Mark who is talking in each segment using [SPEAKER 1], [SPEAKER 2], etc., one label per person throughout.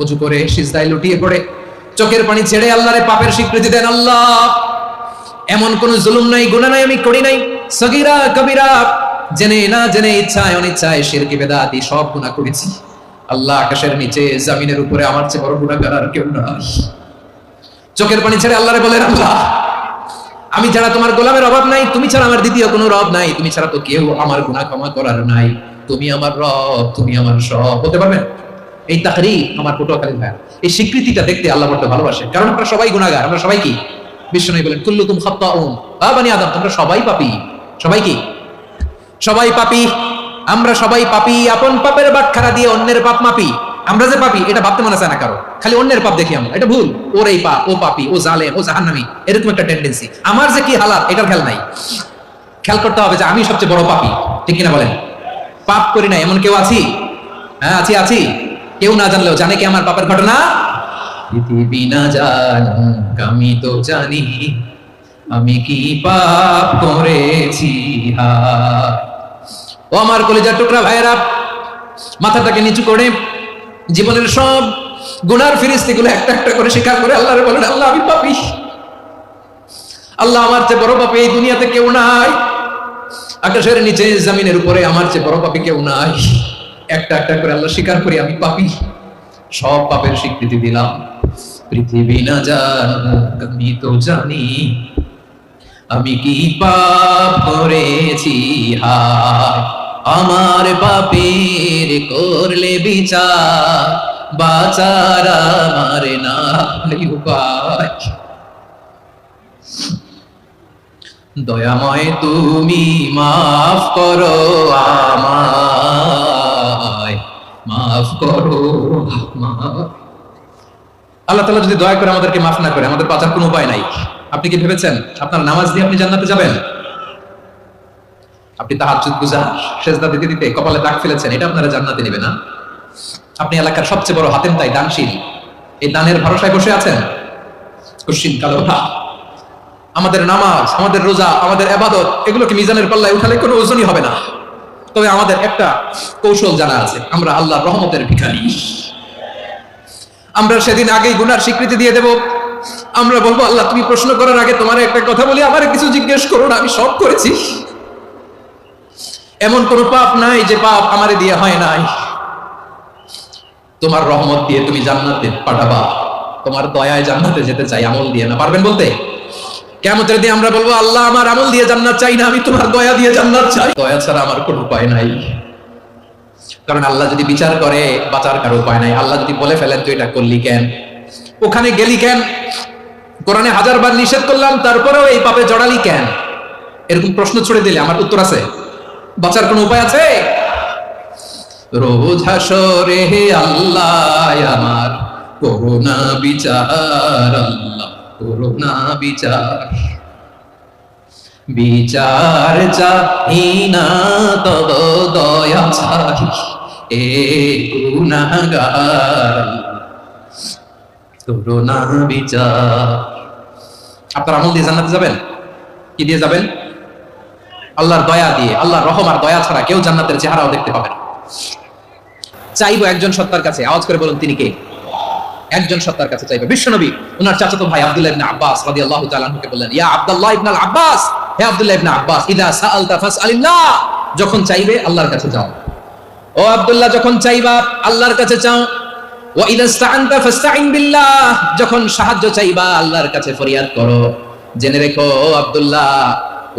[SPEAKER 1] ওযু করে সিজদায় লুটিয়ে পড়ে চোখের পানি ছেড়ে আল্লাহরে পাপের স্বীকৃতি দেন। আল্লাহ, এমন কোন জুলুম নাই, গুনাহ নাই আমি করি নাই, সগীরা কবিরা, জেনে না জেনে, ইচ্ছায় অনিচ্ছায়, শিরকি বেদাতি সব গুনাহ করেছি। আল্লাহ, আকাশের নিচে জমিনের উপরে আমার চেয়ে বড় গুনাহগার আর কেউ নাই। চোখের পানি ছেড়ে আল্লাহরে বলেন, আল্লাহ, আমি ছাড়া তোমার গোলামের অভাব নাই, তুমি ছাড়া আমার দ্বিতীয় কোনো রব নাই, তুমি ছাড়া তো কেউ আমার গুনাহ ক্ষমা করার নাই, তুমি আমার রব, তুমি আমার সব। বলতে পারবেন? এই তাকরীর আমার পটুয়াখালীর ভাই, এই স্বীকৃতিটা দেখতে আল্লাহ বড় ভালোবাসেন, কারণ আমরা সবাই গুনাহগার। আমরা সবাই কি? বিশ্বনবী বলেন, কুল্লুকুম খাত্তাউন ওয়া বানি আদম, তোমরা সবাই পাপী। সবাই কি? সবাই পাপী। আমরা সবাই পাপী। আপন পাপের বাটখারা দিয়ে অন্যের পাপ মাপি। আমরা যে পাপী এটা ভাবতে মনে চায় না কারো, খালি অন্যের পাপ দেখি আমরা, এটা ভুল। ওর এই পাপ, ও পাপী, ও জালেম, ও জাহান্নামী, এরকম একটা টেন্ডেন্সি। আমার যে কি হালাত এটার খেয়াল নাই। খেয়াল করতে হবে যে আমি সবচেয়ে বড় পাপী, ঠিক কিনা বলেন? পাপ করি না এমন কেউ আছি? হ্যাঁ, আছি। কেউ না জানলেও জানে কি আমার পাপের ঘটনা? পৃথিবী না জানুক আমি তো জানি আমি কি পাপ করেছি। ও আমার কলিজার টুকরা ভাইয়েরা, মাথাটাকে নিচু করে জীবনের সব গুনার ফিরিস্তিগুলো একটা একটা করে স্বীকার করে আল্লাহরে বলেন, আল্লাহ, আমি পাপী। আল্লাহ, আমার চেয়ে বড় পাপী এই দুনিয়াতে কেউ নাই, আকাশের নিচে জমিনের উপরে আমার চেয়ে বড় পাপী কেউ নাই। একটা একটা করে আল্লাহ স্বীকার করি আমি পাপী, সব পাপের স্বীকৃতি দিলাম। পৃথিবী না জানুক আমি তো জানি আমি কি পাপ করেছি। হায় আমার পাপের করলে বিচার, বাঁচার আমার নাই উপায়। দয়াময় তুমি মাফ করো আমায়, মাফ করো আমায়। আল্লাহ তাআলা যদি দয়া করে আমাদেরকে মাফ না করে, আমাদের বাঁচার কোনো উপায় নাই। আপনি কি ভেবেছেন আপনার নামাজ দিয়ে আপনি জান্নাতে যাবেন? আপনি তাহাজ্জুদ গুজার, সেজদা দিতে দিতে কপালে দাগ ফেলেছেন, এটা আপনারা জান্নাতে নেবে না? আপনি এলাকার সবচেয়ে বড় হাতেম তাই, দানশীল, এই দানের ভরসায় বসে আছেন, কশিন কালো ওঠা। আমাদের নামাজ, আমাদের রোজা, আমাদের ইবাদত, এগুলোকে মিজানের পাল্লায় উঠালে কোনো ওজনই হবে না। তবে আমাদের একটা কৌশল জানা আছে, আমরা আল্লাহর রহমতের ভিখারি। আমরা সেদিন আগেই গুনার স্বীকৃতি দিয়ে দেব। আমরা বলবো, আল্লাহ, তুমি প্রশ্ন করার আগে তোমার একটা কথা বলি, আমারে কিছু জিজ্ঞেস করো না, আমি সব করেছি। এমন কোন পাপ নাই যে পাপ আমারে দিয়ে হয় নাই। তোমার রহমত দিয়ে তুমি জান্নাতে পাঠাবা, তোমার দয়ায় জান্নাতে যেতে চাই, আমল দিয়ে না। পারবেন বলতে? কিয়ামতের দিন আমরা বলবো, আল্লাহ, আমার আমল দিয়ে জান্নাত চাই না, আমি তোমার দয়া দিয়ে জান্নাত চাই। দয়া ছাড়া আমার কোনো উপায় নাই। কারণ আল্লাহ যদি বিচার করে, বাঁচার কারো উপায় নাই। আল্লাহ যদি বলে ফেলেন তুই এটা করলি কেন, ওখানে গেলি কেন, কোরআনে 1000 বার নিষেধ করলাম তারপরেও এই পাপে জড়ালি কেন, এরকম প্রশ্ন ছুড়ে দিলে আমার উত্তর আছে? বাঁচার কোনো উপায় আছে? রোজ হাসরে হে আল্লাহ আমার করুণা বিচার, আল্লাহ করুণা বিচার, বিচার চাই না তব দয়া চাই, এ গুনাহগার করুণা বিচার। আপনার আমল দিয়ে জান্নাতে যাবেন? কি দিয়ে যাবেন? আল্লাহর দয়া দিয়ে। আল্লাহর রহম আর দয়া ছাড়া কেউ জান্নাতের চেহারাও দেখতে পাবে না। চাইবো একজন সত্তার কাছে, আওয়াজ করে বলুন তিনি কে? একজন সত্তার কাছে চাইবে। বিশ্বনবী ওনার চাচাতো ভাই আব্দুল্লাহ ইবনে আব্বাস রাদিয়াল্লাহু তাআলা আনহুকে বললেন, ইয়া আব্দুল্লাহ ইবনে আব্বাস, হে আব্দুল্লাহ ইবনে আব্বাস, ইদা সাআলতা ফাসআলিল্লাহ, যখন চাইবে আল্লাহর কাছে যাও। ও আব্দুল্লাহ, যখন চাইবা আল্লাহর কাছে চাও। ওয়া ইদা ইসতাআনতা ফাসতাইন বিল্লাহ, যখন সাহায্য চাইবা আল্লাহর কাছে ফরিয়াদ করো। জেনে রেখো ও আব্দুল্লাহ,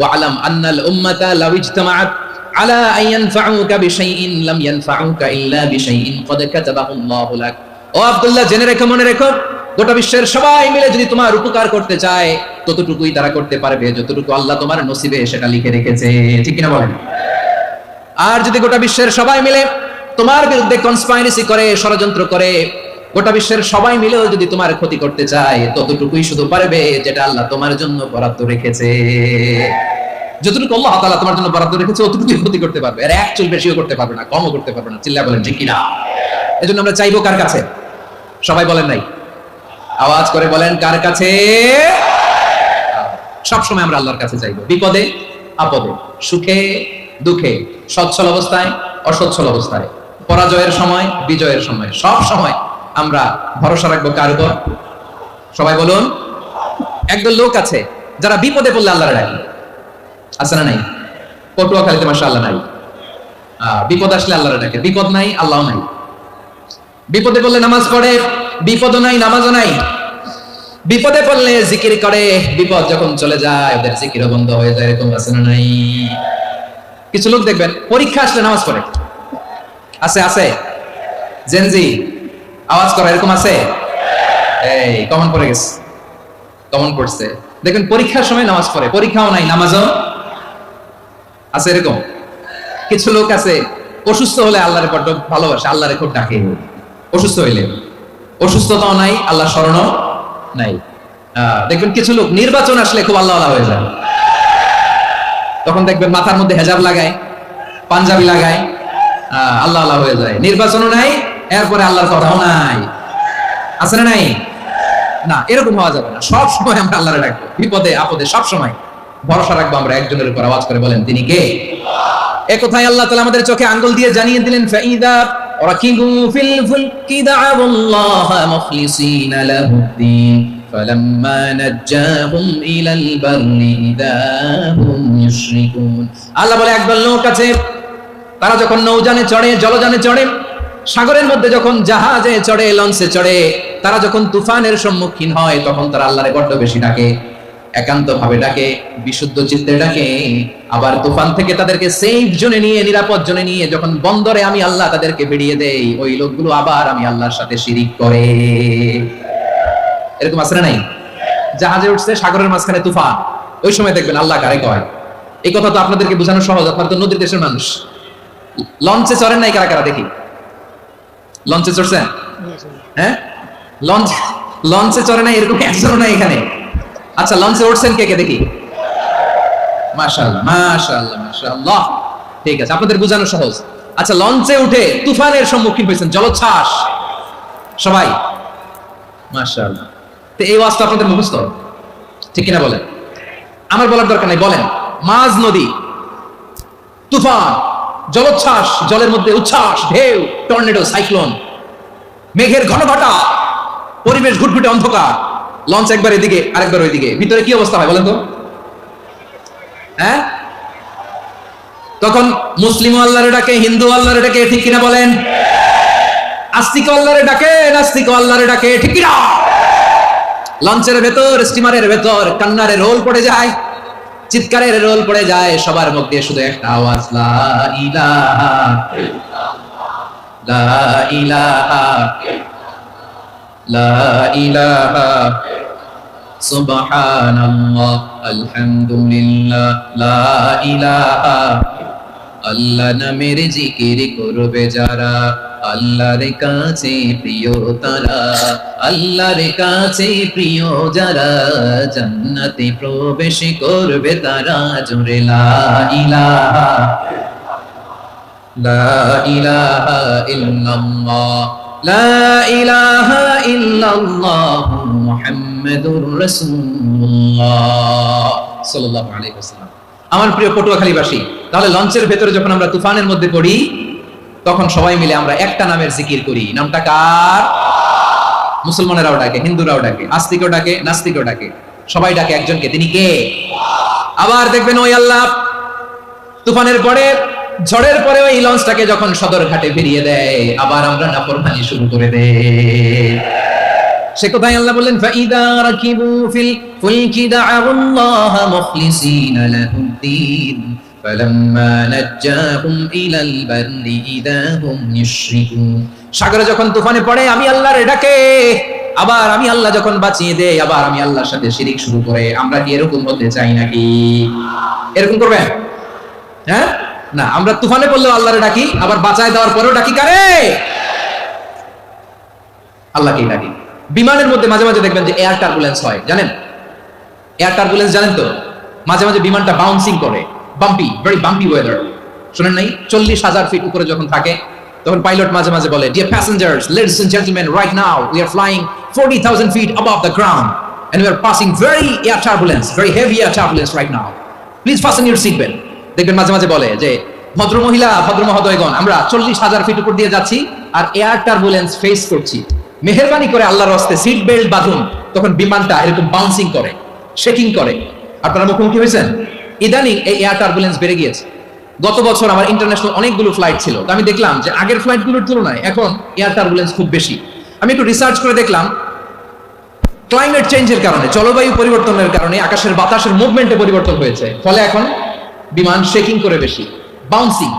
[SPEAKER 1] ওয়া'লাম আন্নাল উম্মাতা লাউ ইজতামাআত আলা আন ইয়ানফাউকা বিশাইইন লাম ইয়ানফাউকা ইল্লা বিশাইইন ক্বাদ কাতাবাহু আল্লাহু লাক। ও আব্দুল্লাহ, জেনে রেখো, মনে রেখো, গোটা বিশ্বের সবাই মিলে যদি তোমার উপকার করতে চায় ততটুকুই তারা করতে পারবে যতটুকু আল্লাহ তোমার নসিবে সেটা লিখে রেখেছে। ঠিক কিনা বলেন? আর যদি গোটা বিশ্বের সবাই মিলে তোমার বিরুদ্ধে কনস্পাইরেসি করে, ষড়যন্ত্র করে, গোটা বিশ্বের সবাই মিলেও যদি তোমার ক্ষতি করতে চায় ততটুকুই শুধু পারবে যেটা আল্লাহ তোমার জন্য বরাদ্দ রেখেছে। যতটুকু আল্লাহ তাআলা তোমার জন্য বরাদ্দ রেখেছে অতটুকুই ক্ষতি করতে পারবে, আর এক চুল বেশিও করতে পারবে না, কমও করতে পারবে না। চিল্লা বলেন ঠিক কিনা? এজন্য আমরা চাইবো কার কাছে? সবাই বলেন নাই, আওয়াজ করে বলেন, কার কাছে? সব সময় আমরা আল্লাহর কাছে চাইবো, বিপদে আপদে, সুখে দুঃখে, সচ্ছল অবস্থায় অসচ্ছল অবস্থায়, পরাজয়ের সময় বিজয়ের সময়, সব সময় আমরা ভরসা রাখবো কার উপর? সবাই বলুন। একদল লোক আছে যারা বিপদে পড়লে আল্লাহর ডাকে, আছে না নাই? পটুয়াখালীতে মাশাআল্লাহ নাই, বিপদ আসলে আল্লাহর ডাকে, বিপদ নাই আল্লাহ নাই। বিপদে পড়লে নামাজ পড়ে, বিপদও নাই নামাজও নাই। বিপদে পড়লে জিকির করে, বিপদ যখন চলে যায় ওদের জিকিরও বন্ধ হয়ে যায়। এরকম আছে না নাই? কিছু লোক দেখবেন পরীক্ষা আসলে নামাজ পড়ে, আছে আছে জেনজি আওয়াজ করে, এরকম আছে? এই কমন পড়ে গেছে, কমন পড়ছে। দেখবেন পরীক্ষার সময় নামাজ পড়ে, পরীক্ষাও নাই নামাজও আছে। এরকম কিছু লোক আছে অসুস্থ হলে আল্লাহরে বড্ড ভালোবাসে, আল্লাহরে খুব ডাকে। অসুস্থ হইলে, অসুস্থতাও নাই, আল্লাহ স্মরণও নাই। দেখবেন কিছু লোক নির্বাচন আসলে খুব আল্লাহ হয়ে যায়, তখন দেখবেন মাথার মধ্যে হেজাব লাগায়, পাঞ্জাবি লাগায়, আল্লাহ আল্লাহ হয়ে যায়। নির্বাচনও নাই, এরপরে আল্লাহর কথাও নাই, আছে না নাই? না, এরকম হওয়া যাবে না। সব সময় আমরা আল্লাহরে ডাকবো, বিপদে আপদে সব সময় ভরসা রাখবো আমরা একজনের উপর। আওয়াজ করে বলেন তিনি কে? এ কথাই আল্লাহ তাআলা আমাদের চোখে আঙ্গুল দিয়ে জানিয়ে দিলেন, ফাইদা রাকিবু ফিল ফুলকি দা'আল্লাহ মুখলিসিনা লাহুদ্দিন ফালাম্মা নাজ্জাহুম ইলাল বাররি ইযা হুম ইউশরিকুন। আল্লাহ বলে একদল লোক আছে, তারা যখন নৌযানে চড়ে, জলযানে চড়ে, সাগরের মধ্যে যখন জাহাজে চড়ে, লঞ্চে চড়ে, তারা যখন তুফানের সম্মুখীন হয় তখন তারা আল্লাহরে বড্ড বেশি ডাকে, একান্ত ভাবে ডাকে, বিশুদ্ধ চিত্তে ডাকে। আবার তুফান থেকে তাদেরকে সেফ জোনে নিয়ে, নিরাপদ জোনে নিয়ে যখন বন্দরে আমি আল্লাহ তাদেরকে বেরিয়ে দেই, ওই লোকগুলো আবার আমি আল্লাহর সাথে শিরিক করে। এরকম আছে না নাই? জাহাজে উঠছে, সাগরের মাঝখানে তুফান, ওই সময় দেখবেন আল্লাহ কারে কয়। এই কথা তো আপনাদেরকে বোঝানো সহজ, আপনারা তো নদীর দেশের মানুষ। লঞ্চে চড়েন নাই কারা কারা? দেখি লঞ্চে চড়ছেন? হ্যাঁ, লঞ্চে চড়ে নাই এরকম একজনও নাই এখানে। আচ্ছা, লঞ্চে উঠছেন কে কে? দেখি। মাশাআল্লাহ মাশাআল্লাহ মাশাআল্লাহ, ঠিক আছে, আপনাদের বোঝানো সহজ। আচ্ছা, লঞ্চে উঠে তুফানের সম্মুখীন হয়েছেন, জলোচ্ছ্বাস সবাই, মাশাআল্লাহ। তো এই ওয়াজটা আপনাদের মুখস্থ, ঠিক কিনা বলেন? আমার বলার দরকার নাই, বলেন। মাঝ নদী, তুফান, জলোচ্ছ্বাস, জলের মধ্যে উচ্ছ্বাস, ঢেউ, টর্নেডো, সাইক্লোন, মেঘের ঘনঘটা, পরিবেশ ঘুটঘুটে অন্ধকার, লঞ্চ একবার এদিকে আরেকবার ওইদিকে, ভিতরে কি অবস্থা হয় বলেন তো? হ্যাঁ, তখন মুসলিম আল্লাহরে ডাকে, হিন্দু আল্লাহরে ডাকে, ঠিক কিনা বলেন? আস্তিক আল্লাহরে ডাকে, নাস্তিক আল্লাহরে ডাকে, ঠিক কিনা? লঞ্চের ভেতর, স্টিমারের ভেতর কান্নারে রোল পড়ে যায়, চিৎকারের রোল পড়ে যায়, সবার মুখ দিয়ে শুধু একটা আওয়াজ, লা ইলাহা লা ইলাহা লা ইলাহা সুবহানাল্লাহ আলহামদুলিল্লাহ লা ইলাহা। আল্লাহ নামের জিকির করবে যারা, আল্লাহর কাছে প্রিয় তারা, আল্লাহর কাছে প্রিয় যারা, জান্নাতে প্রবেশ করবে তারা। জোরে লা ইলাহা লা ইলাহা ইল্লাল্লাহ লা ইলাহা ইল্লাল্লাহ মুহাম্মাদুর রাসূলুল্লাহ সাল্লাল্লাহু আলাইহি ওয়াসাল্লাম। আমার প্রিয় পটুয়াখালীবাসী, তাহলে লঞ্চের ভেতরে যখন আমরা তুফানের মধ্যে পড়ি, তখন সবাই মিলে আমরা একটা নামের জিকির করি। নামটা কার? মুসলমানেরাও ডাকে, হিন্দুরাও ডাকে, আস্তিকও ডাকে, নাস্তিকও ডাকে, সবাই ডাকে একজনকে, তিনি কে? আবার দেখবেন ওই আল্লাহ তুফানের পরে, ঝড়ের পরে ওই লঞ্চটাকে যখন সদর ঘাটে ফিরিয়ে দেয়, আবার আমরা নাফরমানি শুরু করে দেই। সে কথাই আল্লাহ বললেন, ফাইদা রাকিবু ফিল ফুলকি দা'আল্লাহ মুখলিসিনা লাহুদ্দিন ফালাম্মা নাজ্জাহুম ইলাল বাররি ইযা হুম ইউশরিকুন। সাগরে যখন তুফানে পড়ে আমি আল্লাহর ডাকে, আবার আমি আল্লাহ যখন বাঁচিয়ে দেই, আবার আমি আল্লাহর সাথে শিরিক শুরু করে। আমরা কি এরকম হতে চাই নাকি? এরকম করবেন? হ্যাঁ, না, আমরা তুফানে পড়লেও আল্লাহরে ডাকি, আবার বাঁচায় দেওয়ার পরেও ডাকি কারে? আল্লাহকেই ডাকি। বিমানের মধ্যে মাঝে মাঝে দেখবেন যে এয়ার টার্বুলেন্স হয়, জানেন? এয়ার টার্বুলেন্স জানেন তো? মাঝে মাঝে বিমানটা বাউন্সিং করে, বাম্পি, ভেরি বাম্পি ওয়েদার। শুনেন নাই? 40,000 ফিট উপরে যখন থাকে, তখন পাইলট মাঝে মাঝে বলে, dear passengers, ladies and gentleman, right now we are flying 40,000 feet above the ground and we are passing very air turbulence, very heavy air turbulence right now. Please fasten your seat belt. দেখবেন মাঝে মাঝে বলে যে, ভদ্র মহিলা, ভদ্র মহোদয়গণ, আমরা 40,000 ফিট উপর দিয়ে যাচ্ছি আর এয়ার টার্বুলেন্স ফেস করছি। মেহেরবানি করে আল্লাহর রাস্তে সিট বেল্ট বাঁধুন, তখন বিমানটা এরকম বাউন্সিং করে, শেকিং করে। আপনারা মুখোমুখি হয়েছেন? ইদানিং এই এয়ার টার্বুলেন্স বেড়ে গিয়েছে। গত বছর আমার ইন্টারন্যাশনাল অনেকগুলো ফ্লাইট ছিল, তো আমি দেখলাম যে আগের ফ্লাইটগুলোর তুলনায় এখন এয়ার টার্বুলেন্স খুব বেশি। আমি একটু রিসার্চ করে দেখলাম, ক্লাইমেট চেঞ্জের কারণে, জলবায়ু পরিবর্তনের কারণে আকাশের বাতাসের মুভমেন্টে পরিবর্তন হয়েছে, ফলে এখন বিমান শেকিং করে বেশি, বাউন্সিং।